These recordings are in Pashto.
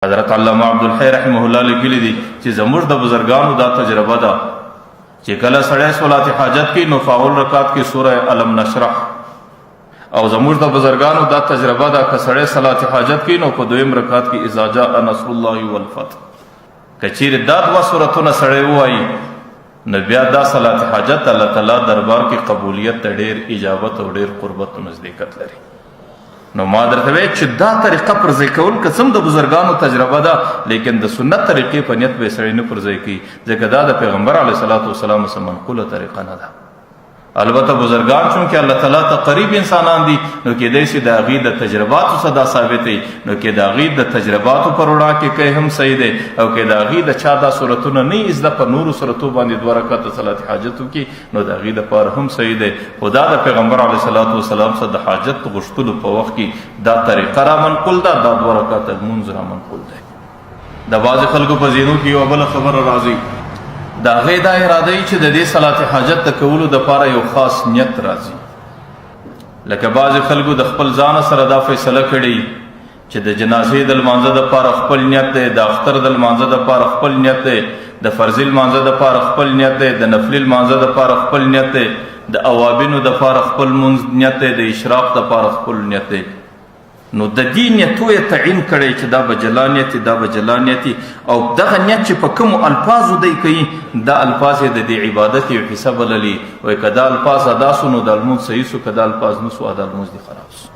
حضرت علامه عبدالحی رحمه الله لیکلی دي چې زموږ د بزرګانو دا تجربه ده چې کله سړی صلات حاجت کوي نو په اول رکعت کې سوره علم نشرح، او زموږ د بزرګانو دا تجربه ده که سړی صلات حاجت کوي نو په دویم رکعت کې اذا جاء نصر الله والفتح که چیرې دا دوه سورتونه سړی ووایي نو بیا دا صلات حاجت الله تعالی دربار کې قبولیت ته ډېر اجابت او ډېر قربت او نزدېکت لري. نو ما درته وایي چې دا طریقه پر ځای کول که څه د بزرګانو تجربه ده، لیکن د سنت طریقې په نیت به سړی نه پر ځای کوي، ځکه دا د پیغمبر علیه صلات وسلام څخه منقوله طریقه نه ده. البته بزرګان چونکې الله تعالی ته قریب انسانان دي نو کېدای شي د هغوی د تجرباتو څخه دا ثابت وي، نو کې د هغوی د تجرباتو پر وړاندې کې کوي هم صحیح دی، او کې د هغوی د چا دا صورتونه نه یې زده په نورو صورتو باندې دوه رکعته صلات حاجت وکړي نو د هغوی دپاره هم صحیح دی. خو دا د پیغمبر علیه صلات وسلام څخه د حاجت غوښتلو په وخت کې دا طریقه را منقول ده، دا دوه رکعته لمونځ را منقول دی. د بعضې خلکو په ذهنو کې یوه بله خبره راځي، د هغې دا اراده چې د دې صلات حاجت د کولو دپاره یو خاص نیت راځي. لکه بعضې خلکو د خپل ځانه سره دا فیصله کړې چې د جنازې د لمانځه دپاره خپل نیت دی، د اختر د لمانځه دپاره خپل نیت دی، د فرضي لمانځه دپاره خپل نیت دی، د نفلي لمانځه دپاره خپل نیت دی، د اوابینو دپاره خپل نیت دی، د اشراق دپاره خپل نیت دی. نو د دې نیتو یې تعین کړی چې دا به جلا نیتي، دا به جلا نیتي، او دغه نیت چې په کومو الفاظو دی کوي دا الفاظ یې د دې عبادت یو حصه بللي. وایي که دا الفاظ ادا سو نو د لمونځ صحیح سو، که دا الفاظ نه سو دا لمونځ دې خراب سو.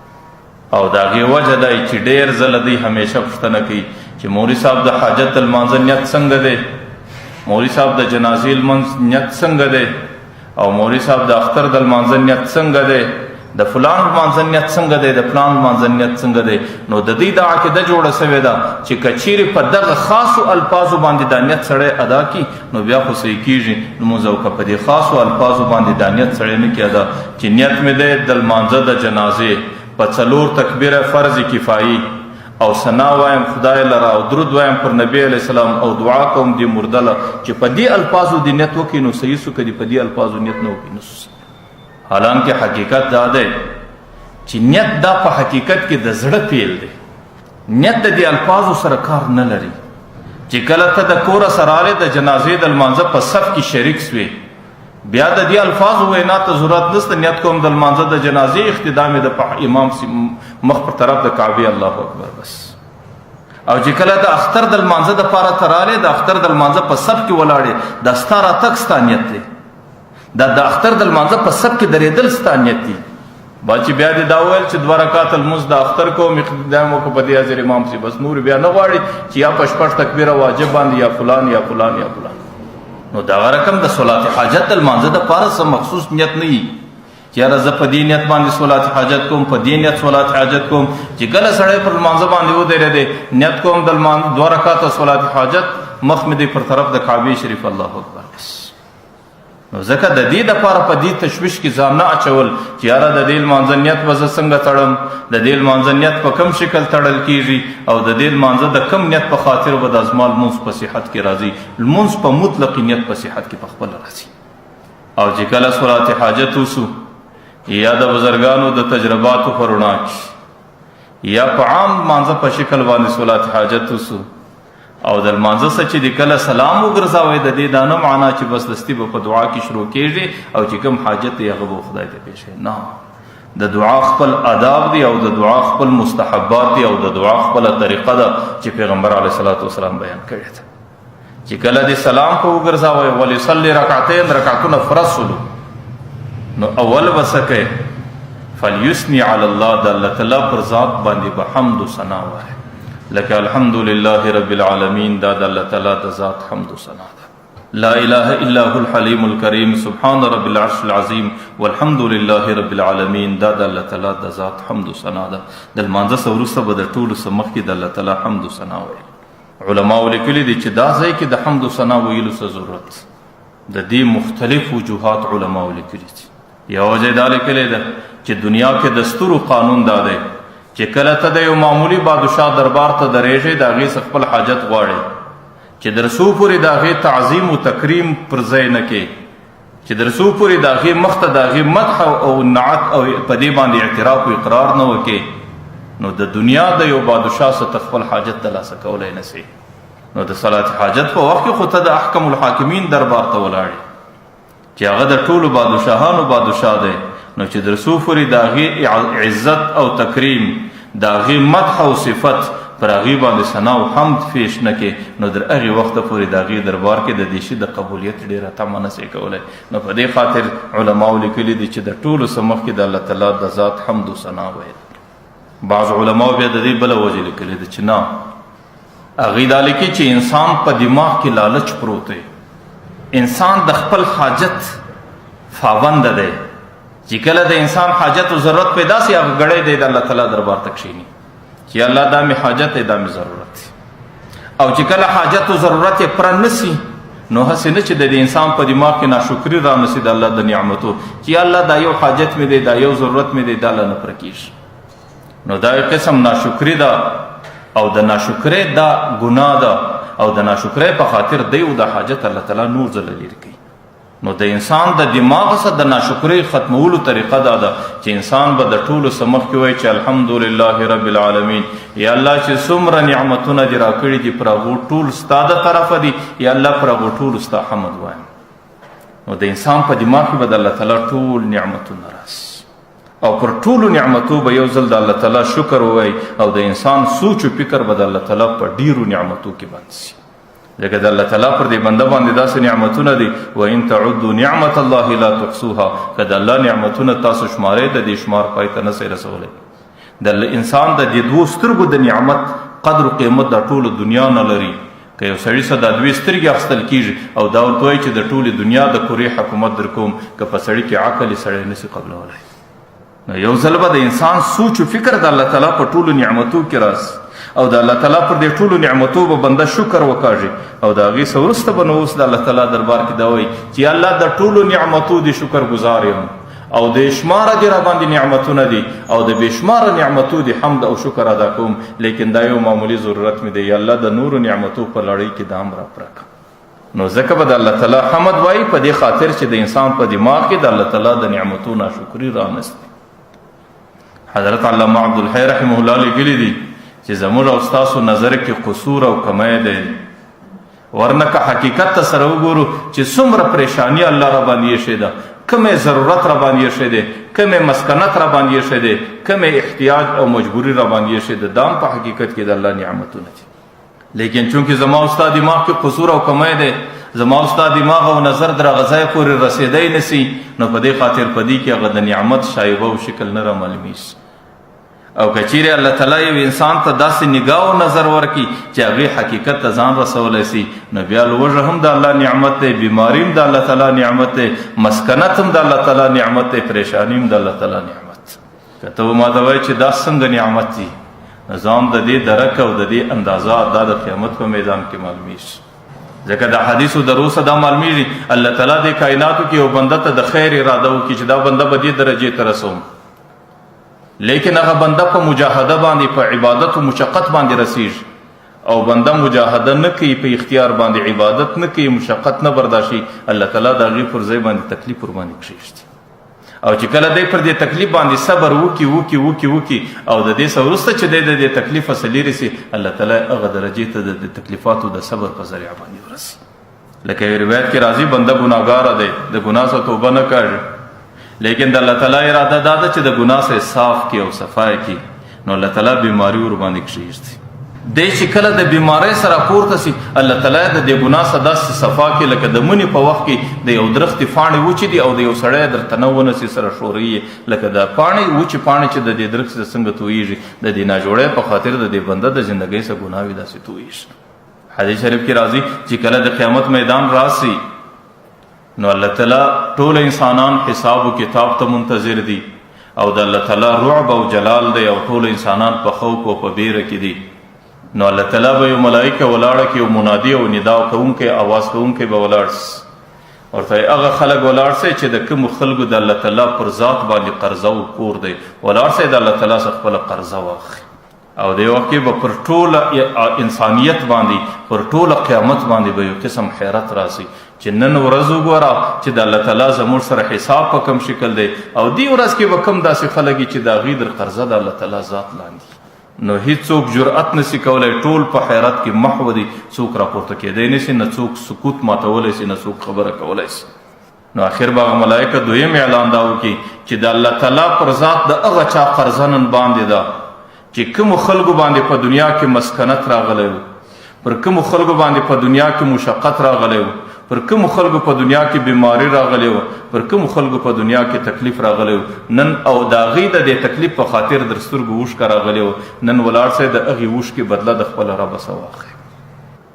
او د هغې وجه دا چې ډېر ځله دوی همیشه پوښتنه کوي چې مولوي صاحب د حاجت د لمانځه نیت څنګه دی، مولوي صاحب د جنازې لمونځ نیت څنګه دی، او مولوي صاحب د اختر د لمانځه نیت څنګه دی، د فلان لمانځه نیت څنګه دی، د فلان لمانځه نیت څنګه دی. نو د دوی دا عقیده جوړه سوې ده چې که چیرې په دغه خاصو الفاظو باندې دا نیت سړی ادا کړي نو بیا خو صحیح کېږي لمونځ، او که په دې خاصو الفاظو باندې دا نیت سړی نه کړي ادا چې نیت مې دی د لمانځه د جنازې په 4 تکبیره فرض کفایي او ثنا وایم خدای لره او درود وایم پر نبی علیه السلام او دعا کوم دې مرده له چې په دې الفاظو دې نیت وکړي نو صحیح سو، که دې په دې الفاظو نیت نه وکړي نو سو. حالانکه حقیقت دا دی چې نیت دا په حقیقت کې د زړه پیل دی، نیت د دې الفاظو سره کار نه لري. چې کله ته د کوره سره راغلې د جنازې د لمانځه په صف کې شریک سوې بیا د دې الفاظو وینا ته ضرورت نشته، نیت کوم د لمانځه د جنازې اقتدام د امام مخ پر طرف د کعبې الله اکبر بس. او چې کله د اختر د لمانځه دپاره ته راغلې د اختر د لمانځه په صف کې ولاړې دا ستا راتګ ستا نیت دی، دا د اختر د لمانځه په صف کې درېدل ستا نیت دی. باچې بیا دې دا وویل چې 2 رکعات لمونځ د اختر کوم اقتدام وکړو په دې حاضر امام سي بس نور بیا نه غواړي چې یا په 6 تکبیره واجب باندې یا فلان یا فلان یا فلان. نو دغه رقم د صلات حاجت د لمانځه دپاره څه مخصوص نیت نه وي چې یاره زه په دې نیت باندې صلات حاجت کوم، په دې نیت صلات حاجت کوم. چې کله سړی پر لمانځه باندې ودرېدی نیت کوم د 2 رکعاته صلات حاجت مخ مې دی پر طرف د کعبې شریف الله اکبر بس. نو ځکه د دې دپاره په دې تشویش کې ځان نه اچول چې یاره د دې لمانځه نیت به زه څنګه تړم، د دې لمانځه نیت په کوم شکل تړل کېږي، او د دې لمانځه د کوم نیت په خاطر به د زما لمونځ په صحت کې راځي. لمونځ په مطلق نیت په صحت کې په خپله راځي. او چې کله صلات حاجت وسو یا د بزرګانو د تجرباتو په رڼا کې یا په عام لمانځه په شکل باندې صلات حاجت وسو او د لمانځه څخه چې د کله سلام وګرځوئ د دې دا نه معنا چې بس دستي به په دعا کې شروع کېږي او چې کوم حاجت دی هغه به خدای ته پیښ نه. د دعا خپل آداب دي او د دعا خپل مستحبات دي او د دعا خپله طریقه ده چې پیغمبر علیه صلات وسلام بیان کړې ده. چې کله دې سلام په وګرځوئ وليصلي رکعتین رکعتونه فرض سلو نو اول به څه کوئ فلیثني علی الله د الله تعالی پر ذات باندې به حمد و ثنا وایي لکه الحمد لله رب العالمین دا د الله تعالی د ذات حمد و ثنا ده. لا اله الا هو الحلیم الکریم سبحان رب العرش العظیم والحمد لله رب العالمین دا د الله تعالی د ذات حمد و ثنا ده. د لمانځه څخه وروسته به د ټولو څه مخکې د الله تعالی حمد و ثنا وایي. علماء لیکلي دي چې دا ځای کې د حمد و ثنا ویلو څه ضرورت د دې مختلف وجوهات علماء لیکلي دي. یو ځای دا لیکلی ده چې دنیا کې دستور قانون دا دی چې کله ته د یو معمولي بادشاه دربار ته درېږې د هغې څخه خپل حاجت غواړې چې در څو پورې د هغې تعظیم و تکریم پر ځای نه کې، چې در څو پورې د هغې مخ ته د هغې مدح او نعت او په دې باندې اعتراف و اقرار نه وکې، نو د دنیا د یو بادشاه څخه خپل حاجت ترلاسه کولی نسي. نو د صلات حاجت په وخت کې خو ته د احکم الحاکمین دربار ته ولاړې چې هغه د ټولو بادشاهانو بادشاه دی. نو چې در څو پورې د هغې عزت او تکریم، د هغې مدح او صفت پر هغې باندې ثنا او حمد پیش نه کې، نو در هغې وخته پورې د هغې دربار کې د دې شي د قبولیت ډېره تمه نسې کولی. نو په دې خاطر علماو لیکلي دي چې د ټولو څه مخکې د الله تعالی د ذات حمد و ثنا ویل. بعض علماو بیا د دې بله وجه لیکلې ده چې نه، هغوی دا لیکي چې انسان په دماغ کې لالچ پروت دی. انسان د خپل حاجت پابنده دی. چې کله د انسان حاجت و ضرورت پیدا سي، هغه ګړی دی د الله تعالی دربار ته کښېني چې الله دا مې حاجت دی، دا مې ضرورت دی. او چې کله حاجت و ضرورت یې پوره نه سي، نو هسې نه چې د انسان په دماغ کې ناشکري را نسي د الله د نعمتو چې الله دا یو حاجت مې دی، دا یو ضرورت مې دی، دا له نه پوره کېږي. نو دا یو قسم ناشکري ده، او د ناشکرۍ دا ګناه ده، او د ناشکرۍ په خاطر دی او د حاجت الله تعالی نور ځله لرې کوي. نو د انسان د دماغ څخه د ناشکرۍ ختمولو طریقه دا ده چې انسان به د ټولو څه مخکې وایي چې الحمدلله رب العالمین، یا الله چې څومره نعمتونه دې راکړي دي پر هغو ټول ستا د طرفه دي، یا الله پر هغو ټولو ستا حمد وایم. نو د انسان په دماغ کې به د الله تعالی ټول نعمتونه راسي، او پر ټولو نعمتو به یو ځل د الله تعالی شکر ووایي، او د انسان سوچ و فکر به د الله تعالی په ډیرو نعمتو کې بند سي. ځکه د الله تعالی پر دې بنده باندې داسې نعمتونه دي، وان تعدوا نعمت الله لا تحصوها، که د الله نعمتونه تاسو شمارئ د دې شمار پای ته نسئ رسولی. د انسان د دې دوو سترګو د نعمت قدر و قیمت د ټوله دنیا نه لري. که یو سړي څه دا دوې سترګې اخیستل کېږي او دا ورته وایي چې د ټولې دنیا د کورې حکومت در کوم، که په سړي کې عقل یې سړی نسي قبلولی. نو یو ځل به د انسان سوچ و فکر د الله تعالی په ټولو نعمتو کې راسي، او د الله تعالی پر دې ټولو نعمتو به بنده شکر وکاږي، او د هغې څه وروسته به نو اوس د الله تعالی دربار کې دا وایي چې الله د ټولو نعمتو دې شکر ګزار یم، او د شماره دې را باندې نعمتونه دي، او د بې شماره نعمتو دې حمد او شکر ادا کوم، لیکن دا یو معمولي ضرورت مې دی، یا الله د نورو نعمتو په لړۍ کې دا هم راپوره کړه. نو ځکه به د الله تعالی حمد وایي په دې خاطر چې د انسان په دماغ کې د الله تعالی د نعمتو ناشکري رانستی. حضرت علامه عبدالحی رحمه الله لیکلي دي چې زموږ او ستاسو نظر کې قصور او کمی دی، ورنه که حقیقت ته سره وګورو چې څومره پریشانی الله را باندې ایښې ده، کومې ضرورت را باندې ایښې دی، کومې مسکنت را باندې ایښې دی، کومې احتیاج او مجبوري را باندې ایښې ده، دا هم په حقیقت کې د الله نعمتونه دي. لیکن چونکې زما او ستا دماغ کې قصور او کمی دی، زما او ستا دماغ او نظر در هغه ځای پورې رسېدی نسي، نو په دې خاطر په دې کې هغه د نعمت شایبه او شکل نه را معلومیږي. او که چیرې الله تعالی یو انسان ته داسې نگاه او نظر ورکړي چې هغې حقیقت ته ځان رسولی سي، نو بیا لوږه هم د الله نعمت دی، بیماري هم د الله تعالی نعمت دی، مسکنت هم د الله تعالی نعمت دی، پریشاني هم د الله تعالی نعمت. که ته ما ته وایي چې دا څنګه نعمت دي، نظام د دې درک او د دې اندازه دا د قیامت په میدان کې معلومیږي. ځکه د حدیثو دروسه دا معلومیږي الله تعالی د کائناتو کې یو بنده ته د خیر اراده وکړي چې دا بنده به دې درجې ته رسوم، لیکن هغه بنده په مجاهده باندې په عبادت و مشقت باندې رسیږي، او بنده مجاهده نه کوي، په اختیار باندې عبادت نه کوي، مشقت نه برداشي، الله تعالی د هغې پر ځای باندې تکلیف ور باندې کښېږدي. او چې کله دی پر دې تکلیف باندې صبر وکي او د دې څه وروسته چې دی د دې تکلیف څخه لرې سي، الله تعالی هغه درجې ته د تکلیفاتو د صبر په ذریعه باندې ورسي. لکه یو روایت کې راځي بنده ګناهګاره دی، د ګناه څخه توبه نه کوي، لیکن د الله تعالی اراده دا ده چې د ګناه څخه صاف کړي او صفای کړي، نو الله تعالی بیماری ور باندې کښېږدي. دی چې کله د بیمارۍ سره پورته سي، الله تعالی د دې ګناه څخه داسې صفا کړي لکه د مني په وخت کې د یو درختې پاڼې وچې دي او د یو سړی درته نه ونسي سره ښوري، لکه د پاڼې وچې پاڼې چې د دې درخت څخه څنګه تویږي، د دې ناجوړۍ په خاطر د دې بنده د زندګۍ څخه ګناوې داسې تویږي. حدیث شریف کې راځي چې کله د قیامت میدان راسي، نو الله تعالی ټول انسانان حساب و کتاب ته منتظر دي، او د الله تعالی رعب او جلال دی، او ټول انسانان په خوف او په بیره کې دي. نو الله تعالی به یو ملائکه ولاړه کې، یو منادي او ندا کوونکی اواز کوونکی به ولاړ سي، ورته هغه خلک ولاړ سي چې د کومو خلکو د الله تعالی پر ذات باندې قرضه و کور دی، ولاړ سي د الله تعالی څخه خپله قرضه واخلي. او د وخت کې به پر ټوله انسانیت باندې، پر ټوله قیامت باندې به یو قسم حیرت راسي چې نن ورځ وګوره چې د الله تعالی زموږ سره حساب په کوم شکل دی، او دې ورځ کې به کوم داسې خلک چې د هغوی در قرضه د الله تعالی ذات لاندې. نو هیڅوک جرأت نسی کولی، ټول په حیرت کې محو دي، څوک راپورته کېدی نسی، نه څوک سکوت ماتولی سي، نه څوک خبره کولی سي. نو آخر به هغه ملایکه دویم اعلان دا وکړي چې د الله تعالی پر ذات د هغه چا قرضه نن باندې ده چې کومو خلکو باندې په دنیا کې مسکنت راغلی و، پر کومو خلکو باندې په دنیا کې مشقت راغلی و، پر کومو خلکو په دنیا کې بیماری راغلی و، پر کومو خلکو په دنیا کې تکلیف راغلی و، نن او د هغې د دې تکلیف په خاطر در سترګو اوښکه راغلی و، نن ولاړ سئ د هغې اوښکې بدله د خپله ربه څه واخلئ.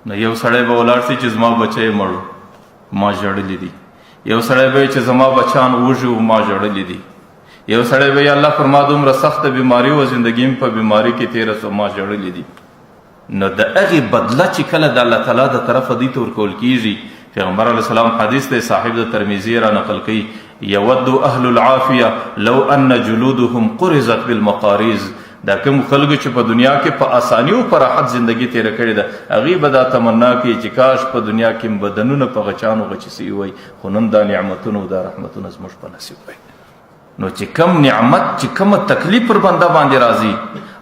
نو یو سړی به ولاړ سي چې زما بچی مړ ما ژړلي دي، یو سړی به چې زما بچان وږي و ما ژړلي دي، یو سړی به یا الله پر ما دومره سخته بیماري و، زندګي م په بیماري کې تېره سوه ما ژړلي دي. نو د هغې بدله چې کله د الله تعالی د طرفه دوی ته ورکول کېږي، پیغمبر علیه السلام حدیث دی صاحب د ترمیزي را نقل کوي، یود اهل العافیه لو ان جلودهم قرزت بالمقاریز. دا کوم خلکو چې په دنیا کې په اساني او په راحت زندگی تیره کړې ده، هغې به دا تمنا کوي چې کاش په دنیا کې بدنونه په غچانو غچې سوي وی، خو نن دا نعمتونه او دا رحمتونه زموږ په نصیب وی. نو چې کم نعمت، چې کومه تکلیف پر بنده باندې راځي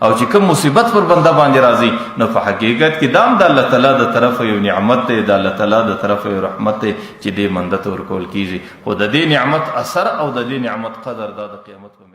او چې کوم مصیبت پر بنده باندې راځي، نو په حقیقت کې دا هم د الله تعالی د طرفه یو نعمت دی، د الله تعالی د طرفه یو رحمت دی چې دې بنده ته ورکول کېږي. خو د دې نعمت اثر او د دې نعمت قدر دا د قیامت په